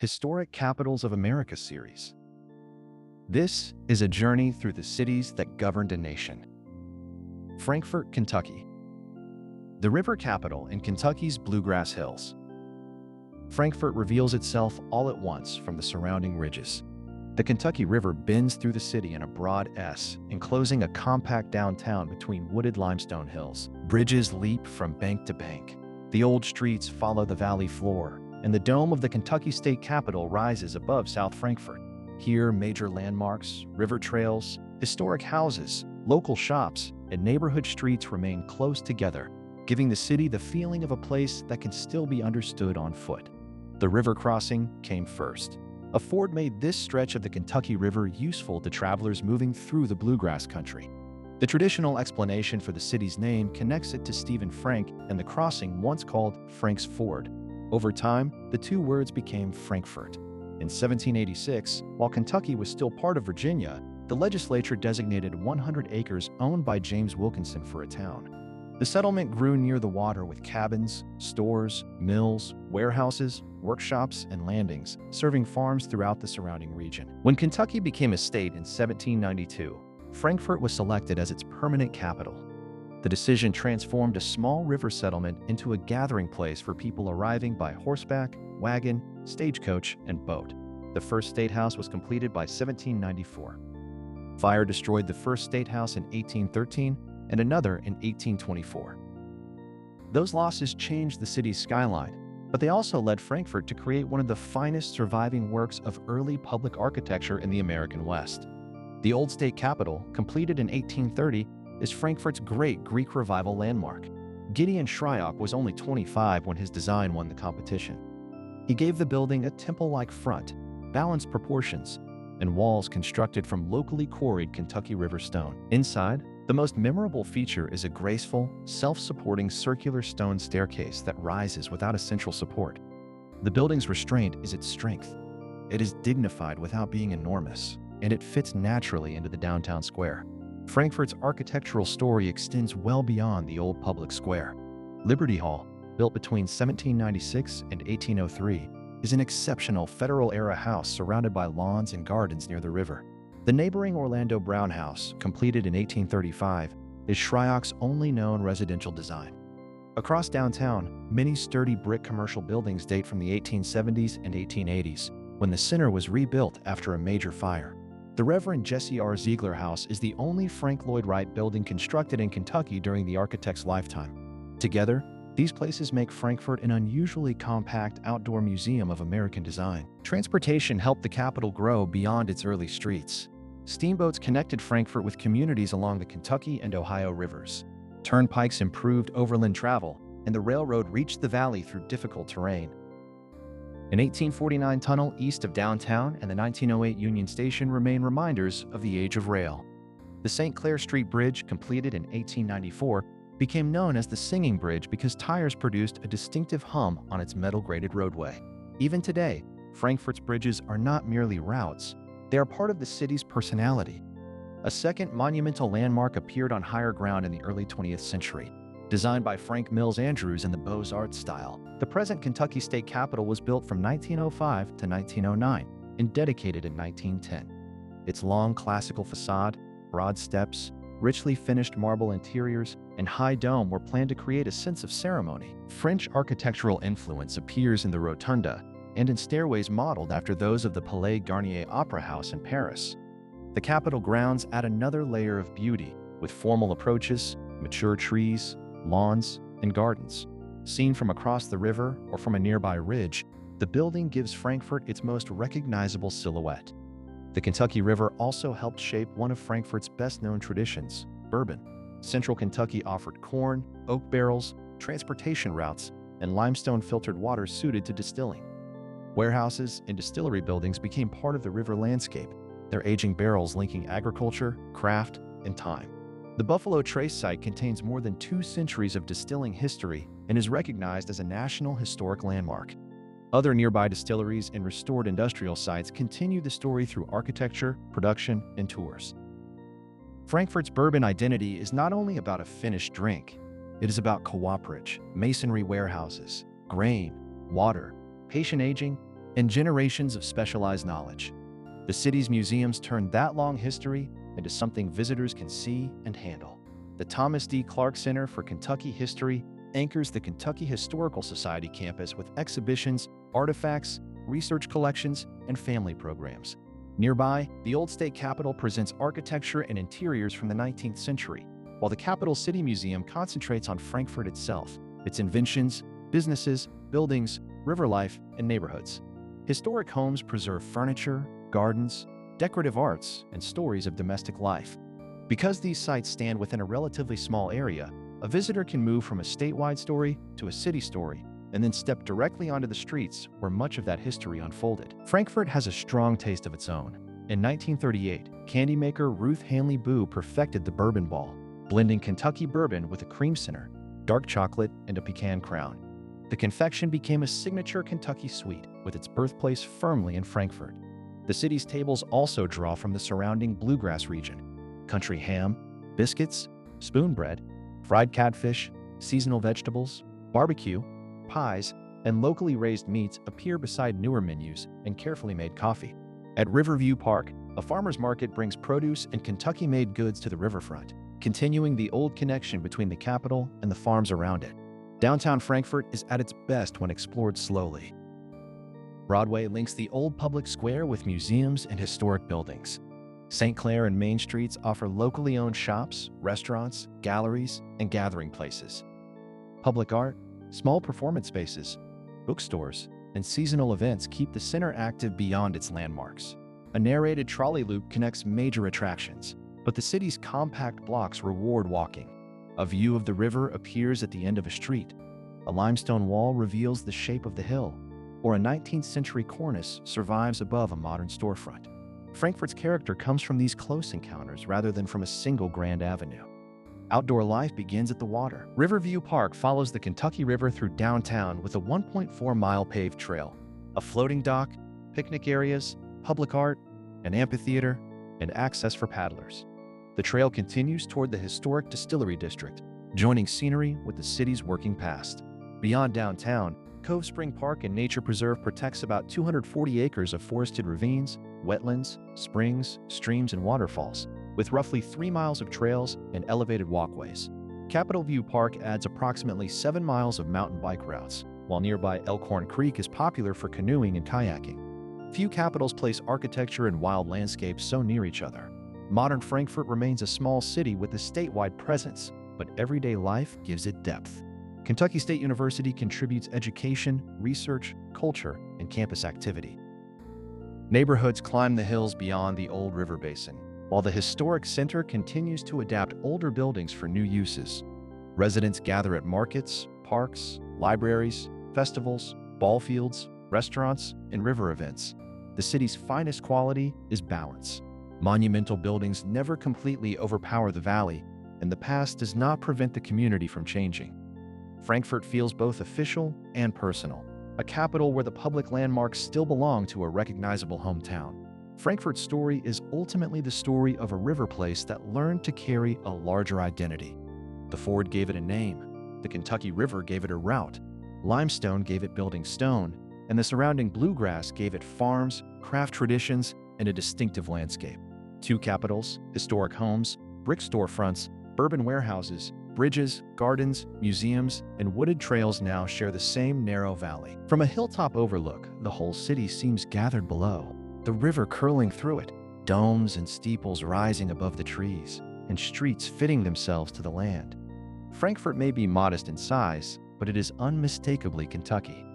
Historic Capitals of America series. This is a journey through the cities that governed a nation. Frankfort, Kentucky. The river capital in Kentucky's Bluegrass Hills. Frankfort reveals itself all at once from the surrounding ridges. The Kentucky River bends through the city in a broad S, enclosing a compact downtown between wooded limestone hills. Bridges leap from bank to bank. The old streets follow the valley floor, and the dome of the Kentucky State Capitol rises above South Frankfort. Here, major landmarks, river trails, historic houses, local shops, and neighborhood streets remain close together, giving the city the feeling of a place that can still be understood on foot. The river crossing came first. A ford made this stretch of the Kentucky River useful to travelers moving through the Bluegrass country. The traditional explanation for the city's name connects it to Stephen Frank and the crossing once called Frank's Ford. Over time, the two words became Frankfort. In 1786, while Kentucky was still part of Virginia, the legislature designated 100 acres owned by James Wilkinson for a town. The settlement grew near the water with cabins, stores, mills, warehouses, workshops, and landings, serving farms throughout the surrounding region. When Kentucky became a state in 1792, Frankfort was selected as its permanent capital. The decision transformed a small river settlement into a gathering place for people arriving by horseback, wagon, stagecoach, and boat. The first state house was completed by 1794. Fire destroyed the first state house in 1813 and another in 1824. Those losses changed the city's skyline, but they also led Frankfort to create one of the finest surviving works of early public architecture in the American West. The old state capitol, completed in 1830, is Frankfort's great Greek Revival landmark. Gideon Shryock was only 25 when his design won the competition. He gave the building a temple-like front, balanced proportions, and walls constructed from locally quarried Kentucky River stone. Inside, the most memorable feature is a graceful, self-supporting circular stone staircase that rises without a central support. The building's restraint is its strength. It is dignified without being enormous, and it fits naturally into the downtown square. Frankfort's architectural story extends well beyond the old public square. Liberty Hall, built between 1796 and 1803, is an exceptional Federal-era house surrounded by lawns and gardens near the river. The neighboring Orlando Brown House, completed in 1835, is Shryock's only known residential design. Across downtown, many sturdy brick commercial buildings date from the 1870s and 1880s, when the center was rebuilt after a major fire. The Reverend Jesse R. Ziegler House is the only Frank Lloyd Wright building constructed in Kentucky during the architect's lifetime. Together, these places make Frankfort an unusually compact outdoor museum of American design. Transportation helped the capital grow beyond its early streets. Steamboats connected Frankfort with communities along the Kentucky and Ohio rivers. Turnpikes improved overland travel, and the railroad reached the valley through difficult terrain. An 1849 tunnel east of downtown and the 1908 Union Station remain reminders of the age of rail. The St. Clair Street Bridge, completed in 1894, became known as the Singing Bridge because tires produced a distinctive hum on its metal-graded roadway. Even today, Frankfort's bridges are not merely routes, they are part of the city's personality. A second monumental landmark appeared on higher ground in the early 20th century. Designed by Frank Mills Andrews in the Beaux-Arts style, the present Kentucky State Capitol was built from 1905 to 1909 and dedicated in 1910. Its long classical facade, broad steps, richly finished marble interiors, and high dome were planned to create a sense of ceremony. French architectural influence appears in the rotunda and in stairways modeled after those of the Palais Garnier Opera House in Paris. The Capitol grounds add another layer of beauty, with formal approaches, mature trees, lawns, and gardens. Seen from across the river or from a nearby ridge, the building gives Frankfort its most recognizable silhouette. The Kentucky River also helped shape one of Frankfort's best-known traditions, bourbon. Central Kentucky offered corn, oak barrels, transportation routes, and limestone-filtered water suited to distilling. Warehouses and distillery buildings became part of the river landscape, their aging barrels linking agriculture, craft, and time. The Buffalo Trace site contains more than 2 centuries of distilling history and is recognized as a National Historic Landmark. Other nearby distilleries and restored industrial sites continue the story through architecture, production, and tours. Frankfort's bourbon identity is not only about a finished drink, it is about cooperage, masonry warehouses, grain, water, patient aging, and generations of specialized knowledge. The city's museums turned that long history into something visitors can see and handle. The Thomas D. Clark Center for Kentucky History anchors the Kentucky Historical Society campus with exhibitions, artifacts, research collections, and family programs. Nearby, the Old State Capitol presents architecture and interiors from the 19th century, while the Capital City Museum concentrates on Frankfort itself, its inventions, businesses, buildings, river life, and neighborhoods. Historic homes preserve furniture, gardens, decorative arts, and stories of domestic life. Because these sites stand within a relatively small area, a visitor can move from a statewide story to a city story and then step directly onto the streets where much of that history unfolded. Frankfort has a strong taste of its own. In 1938, candy maker Ruth Handley Boo perfected the Bourbon Ball, blending Kentucky bourbon with a cream center, dark chocolate, and a pecan crown. The confection became a signature Kentucky sweet, with its birthplace firmly in Frankfort. The city's tables also draw from the surrounding Bluegrass region. Country ham, biscuits, spoon bread, fried catfish, seasonal vegetables, barbecue, pies, and locally raised meats appear beside newer menus and carefully made coffee. At Riverview Park, a farmer's market brings produce and Kentucky-made goods to the riverfront, continuing the old connection between the capital and the farms around it. Downtown Frankfort is at its best when explored slowly. Broadway links the old public square with museums and historic buildings. St. Clair and Main Streets offer locally owned shops, restaurants, galleries, and gathering places. Public art, small performance spaces, bookstores, and seasonal events keep the center active beyond its landmarks. A narrated trolley loop connects major attractions, but the city's compact blocks reward walking. A view of the river appears at the end of a street. A limestone wall reveals the shape of the hill, or a 19th century cornice survives above a modern storefront. Frankfort's character comes from these close encounters rather than from a single grand avenue. Outdoor life begins at the water. Riverview Park follows the Kentucky River through downtown with a 1.4-mile paved trail, a floating dock, picnic areas, public art, an amphitheater, and access for paddlers. The trail continues toward the historic Distillery District, joining scenery with the city's working past. Beyond downtown, Cove Spring Park and Nature Preserve protects about 240 acres of forested ravines, wetlands, springs, streams, and waterfalls, with roughly 3 miles of trails and elevated walkways. Capitol View Park adds approximately 7 miles of mountain bike routes, while nearby Elkhorn Creek is popular for canoeing and kayaking. Few capitals place architecture and wild landscapes so near each other. Modern Frankfort remains a small city with a statewide presence, but everyday life gives it depth. Kentucky State University contributes education, research, culture, and campus activity. Neighborhoods climb the hills beyond the old river basin, while the historic center continues to adapt older buildings for new uses. Residents gather at markets, parks, libraries, festivals, ball fields, restaurants, and river events. The city's finest quality is balance. Monumental buildings never completely overpower the valley, and the past does not prevent the community from changing. Frankfort feels both official and personal, a capital where the public landmarks still belong to a recognizable hometown. Frankfort's story is ultimately the story of a river place that learned to carry a larger identity. The Ford gave it a name, the Kentucky River gave it a route, limestone gave it building stone, and the surrounding bluegrass gave it farms, craft traditions, and a distinctive landscape. Two capitals, historic homes, brick storefronts, bourbon warehouses, bridges, gardens, museums, and wooded trails now share the same narrow valley. From a hilltop overlook, the whole city seems gathered below, the river curling through it, domes and steeples rising above the trees, and streets fitting themselves to the land. Frankfort may be modest in size, but it is unmistakably Kentucky.